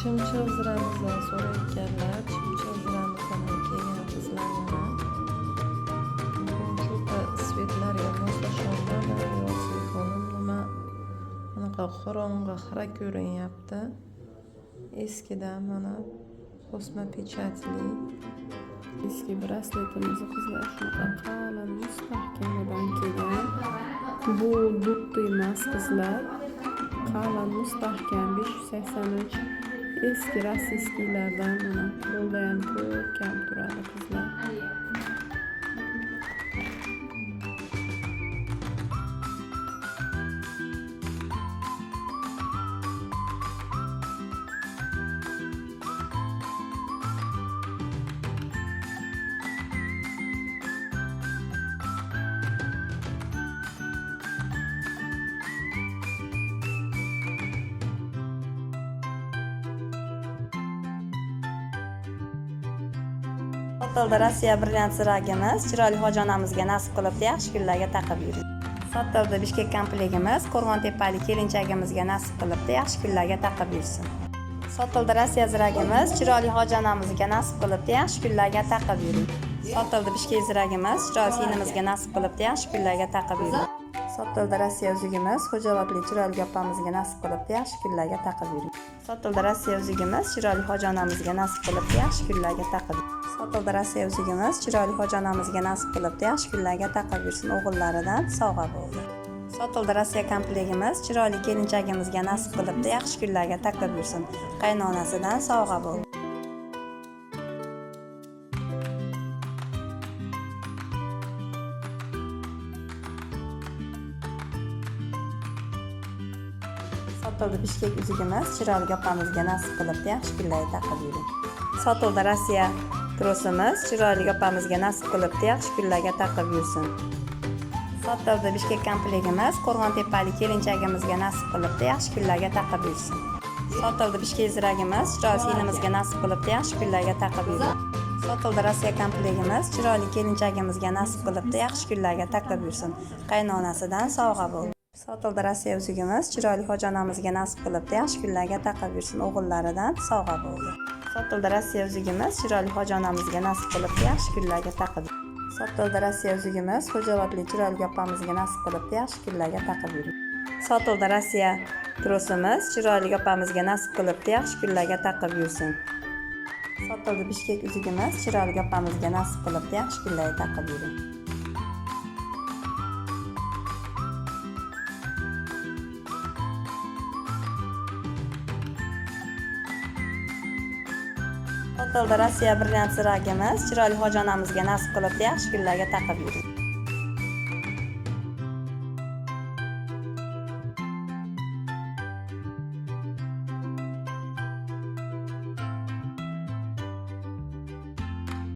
Chimchiq ziramizdan so'rayotganlar, chimchiq ziramizdan kelgan qizlar yana cho'ta svetlarga moslasholmadi. Telefonim nima bunaqa qorong'i xira ko'rinyapti. Eskidan mana bosma pechatli eski brasletimiz qizlar shunaqa qalin mustahkamidan kelgan. Bu duddi emas qizlar, qalin mustahkam 583 eski rossiyskiylardan. Mana qo'lda ham ko'rkam turadi qizlar. Sotildi Rossiya brilliant ziragimiz, chiroyli hojijonamizga nasib qilibdi, yaxshi kunlarga taqib yuring. Sotildi Bishkek komplegimiz, Qo'rg'on-Tepalik kelinchagimizga nasib qilibdi, yaxshi kunlarga taqib yursin. Sotildi Rossiya ziragimiz, chiroyli hojijonamizga nasib qilibdi, yaxshi kunlarga taqib yuring. Sotildi Bishkek ziragimiz, chiroyli sinimizga nasib qilibdi, yaxshi kunlarga taqib yuring. Sotildi Rossiya uzugimiz, xo'javatli chiroyli opamizga nasib qilibdi, yaxshi kunlarga taqib yuring. Sotildi Rossiya uzugimiz, chiroyli hojijonamizga nasib qilibdi, yaxshi kunlarga taqib yuring. Sotildi Rossiya uzugimiz, chiroyli hojijonamizga nasib qilibdi, yaxshi kunlarga taqib yursin, o'g'illaridan sovg'a bo'ldi. Sotildi Rossiya komplegimiz, chiroyli kelinchagimizga nasib qilibdi, yaxshi kunlarga taqib yursin, qaynonasidan sovg'a bo'ldi. Sotildi Bishkek uzugimiz, chiroyli opamizga nasib qilibdi, yaxshi kunlarga taqib yuring. Sotildi Rossiya trosimiz, chiroyli opamizga nasib qilibdi, yaxshi kunlarga taqib yursin. Sotildi Bishkek komplegimiz, Qo'rg'on-Tepalik kelinchagimizga nasib qilibdi, yaxshi kunlarga taqib yursin. Sotildi Bishkek ziragimiz, chiroyli sinimizga nasib qilibdi, yaxshi kunlarga taqib yuring. Sotildi Rossiya komplegimiz, chiroyli kelinchagimizga nasib qilibdi, yaxshi kunlarga taqib yursin, qaynonasidan sovg'a bo'ldi. Sotildi Rossiya uzugimiz, chiroyli hojijonamizga nasib qilibdi, yaxshi kunlarga taqib yursin, o'g'illaridan sovg'a bo'ldi. Sotildi Rossiya uzugimiz, chiroyli hojijonamizga nasib qilibdi, yaxshi kunlarga taqib. Sotildi Rossiya uzugimiz, xo'javatli chiroyli opamizga nasib qilibdi, yaxshi kunlarga taqib yuring. Sotildi Rossiya trosimiz, chiroyli opamizga nasib qilibdi, yaxshi kunlarga taqib yursin. Sotildi Bishkek uzugimiz, chiroyli opamizga nasib qilibdi, yaxshi kunlarga taqib yuring. Sotildi Rossiya brilliant ziragimiz, chiroyli hojijonamizga nasib qilibdi, yaxshi kunlarga taqib yuring.